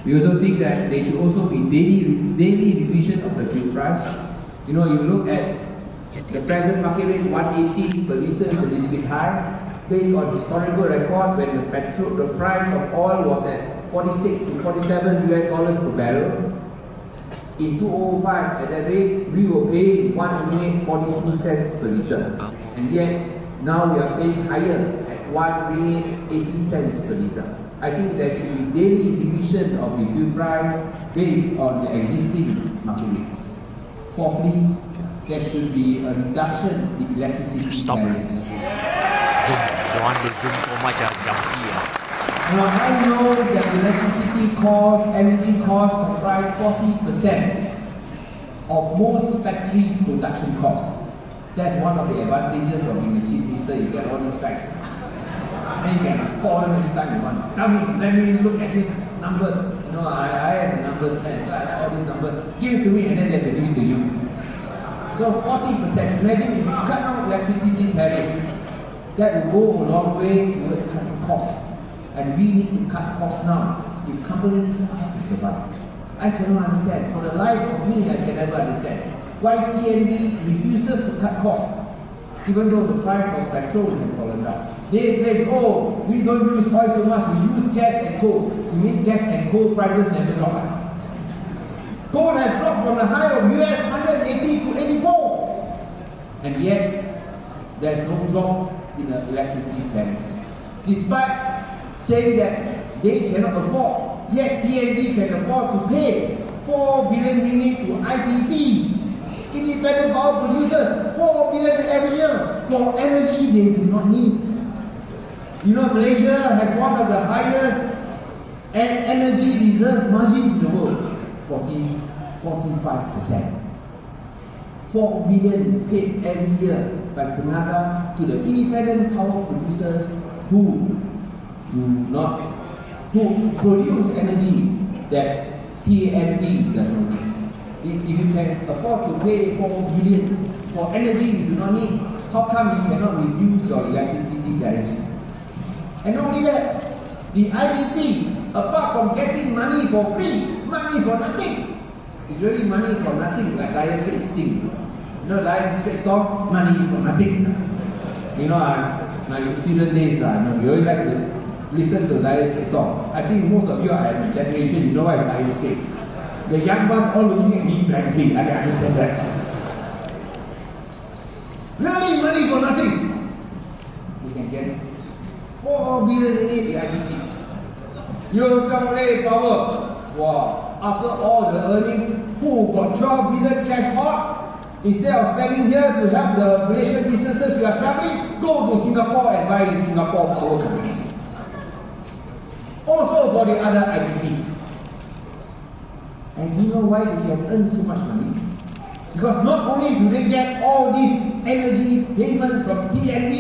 We also think that there should also be daily revision of the fuel price. You know, you look at the present market rate, 180 per litre is a little bit high. Based on historical record, when the price of oil was at 46 to 47 US dollars per barrel, in 2005, at that rate, we were paying 1 ringgit 42 cents per litre. And yet, now we are paying higher at 1 ringgit 80 cents per litre. I think there should be daily revision of the fuel price based on the existing market rates. Fourthly, there should be a reduction in electricity tariffs. Don't want to zoom so much on jumpy. Now I know that electricity costs, energy costs comprise 40% of most factories' production costs. That's one of the advantages of being a chief minister. You get all these facts. Then you can call them anytime you want. Tell me, let me look at these numbers. You know, I have the numbers man, so I have all these numbers. Give it to me and then they will give it to you. So 40%, imagine if you cut down electricity tariff, that will go a long way towards cutting costs. And we need to cut costs now if companies have to survive. I cannot understand. For the life of me, I can never understand why TNB refuses to cut costs, even though the price of petrol has fallen down. They claim, oh, we don't use oil so much, we use gas and coal. You mean gas and coal prices never drop? Coal has dropped from a high of US 180 to 84. And yet, there's no drop in the electricity tariffs. Despite saying that they cannot afford, yet TNB can afford to pay 4 billion ringgit to IPPs, independent power producers, 4 billion every year for energy they do not need. You know, Malaysia has one of the highest energy reserve margins in the world. 45%. 4 billion paid every year by Tenaga to the independent power producers who produce energy that TNB does not need. If you can afford to pay 4 billion for energy you do not need, how come you cannot reduce your electricity tariffs? And not only that, the IPP, apart from getting money for free, money for nothing, it's really money for nothing, like Dire Straits sing. You know Dire Straits song, money for nothing. You know, my student days, you really like to listen to Dire Straits song. I think most of you are in the generation, you know what is Dire Straits. The young ones all looking at me blankly, I can understand that. Really money for nothing. We can get it. 4 billion ringgit the IPPs. You come lay power. Wow. After all the earnings, who got 12 billion cash hot? Instead of spending here to help the Malaysian businesses who are struggling, go to Singapore and buy Singapore power companies. Also for the other IPPs. And you know why they can earn so much money? Because not only do they get all these energy payments from TNB,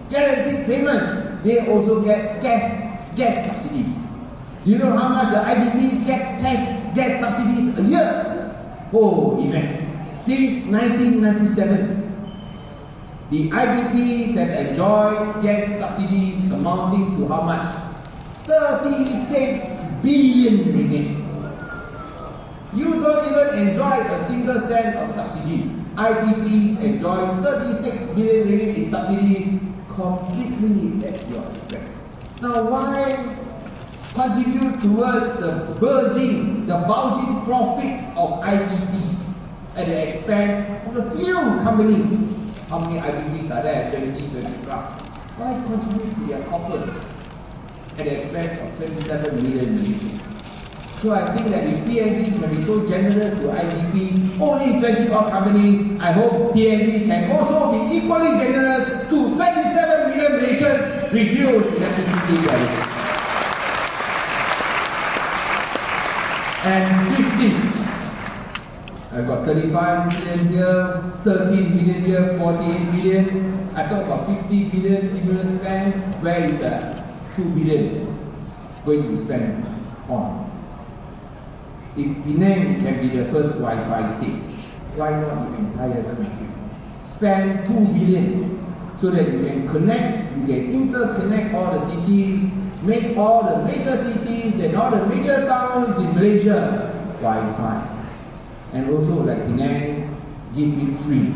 guaranteed payments, they also get gas subsidies. Do you know how much the IPPs get gas subsidies a year? Oh, immense. Since 1997, the IPPs have enjoyed gas subsidies amounting to how much? 36 billion ringgit. You don't even enjoy a single cent of subsidy. IPPs enjoy 36 billion ringgit in subsidies completely at your expense. Now why contribute towards the bulging profits of IPPs at the expense of a few companies? How many IPPs are there? 20 plus. Why contribute to their coffers at the expense of 27 million Malaysians? So I think that if TNB can be so generous to IPPs, only 20 odd companies, I hope TNB can also be equally generous to 27 million Malaysians, reduce electricity tariffs. And 15. I've got 35 billion here, 13 billion here, 48 billion. I talk about 50 billion stimulus plan. Where is the 2 billion going to be spent on? If Penang can be the first Wi-Fi state, why not the entire country? Spend 2 billion so that you can connect, you can interconnect all the cities, make all the major cities that in all the major towns in Malaysia, Wi-Fi. And also like Penang, give it free.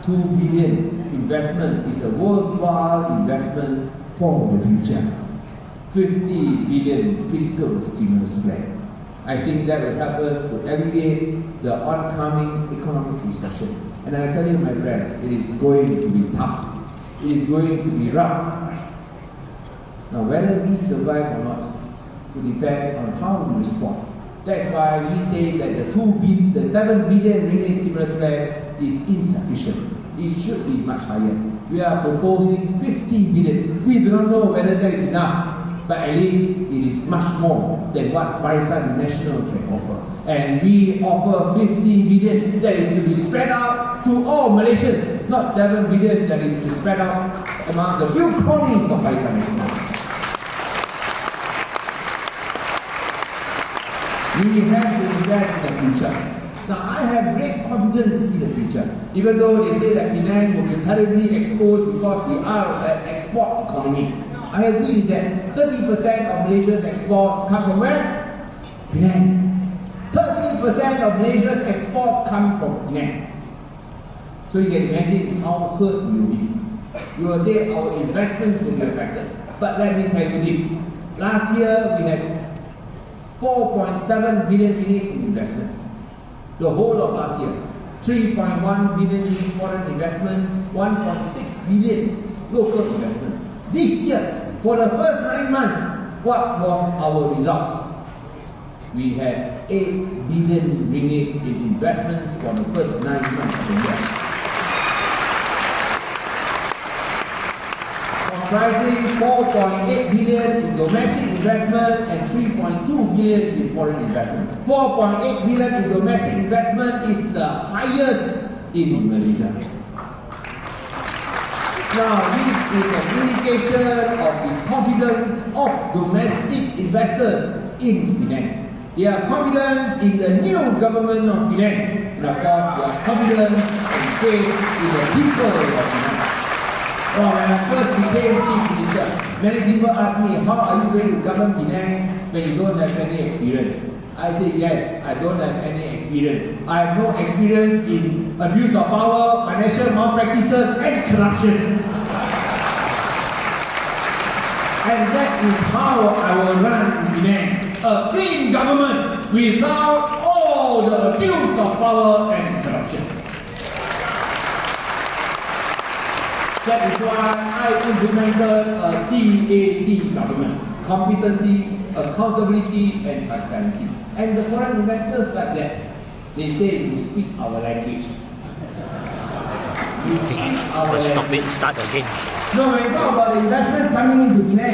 2 billion investment is a worthwhile investment for the future. 50 billion fiscal stimulus plan. I think that will help us to alleviate the oncoming economic recession. And I tell you, my friends, it is going to be tough. It is going to be rough. Now, whether we survive or not will depend on how we respond. That's why we say that the 7 billion ringgit stimulus plan is insufficient. It should be much higher. We are proposing 50 billion. We do not know whether that is enough, but at least it is much more than what Barisan Nasional can offer. And we offer 50 billion that is to be spread out to all Malaysians, not 7 billion that is to be spread out among the few cronies of Barisan Nasional. We have to invest in the future. Now, I have great confidence in the future, even though they say that Penang will be terribly exposed because we are an export economy. I agree that 30% of Malaysia's exports come from where? Penang. 30% of Malaysia's exports come from Penang. So you can imagine how hurt we will be. You will say our investments will be affected. But let me tell you this. Last year we had 4.7 billion ringgit in investments. The whole of last year. 3.1 billion ringgit foreign investment, 1.6 billion local investment. This year, for the first 9 months, what was our results? We had 8 billion ringgit in investments for the first 9 months of the year. Comprising 4.8 billion in domestic investment and 3.2 billion in foreign investment. 4.8 billion in domestic investment is the highest in Malaysia. Now, this is an indication of the confidence of domestic investors in Penang. Their confidence in the new government of Penang, and of course, their confidence and faith in the people of Penang. Well, when I first became Chief Minister, many people ask me, how are you going to govern Penang when you don't have any experience? I say, yes, I don't have any experience. I have no experience in abuse of power, financial malpractices, and corruption. And that is how I will run Penang. A clean government without all the abuse of power and corruption. That is why I implemented a CAT government. Competency, accountability, and transparency. And the foreign investors like that, they say you speak our language. You speak our language. Stop it, start again. No, when you talk about the investments coming into Penang,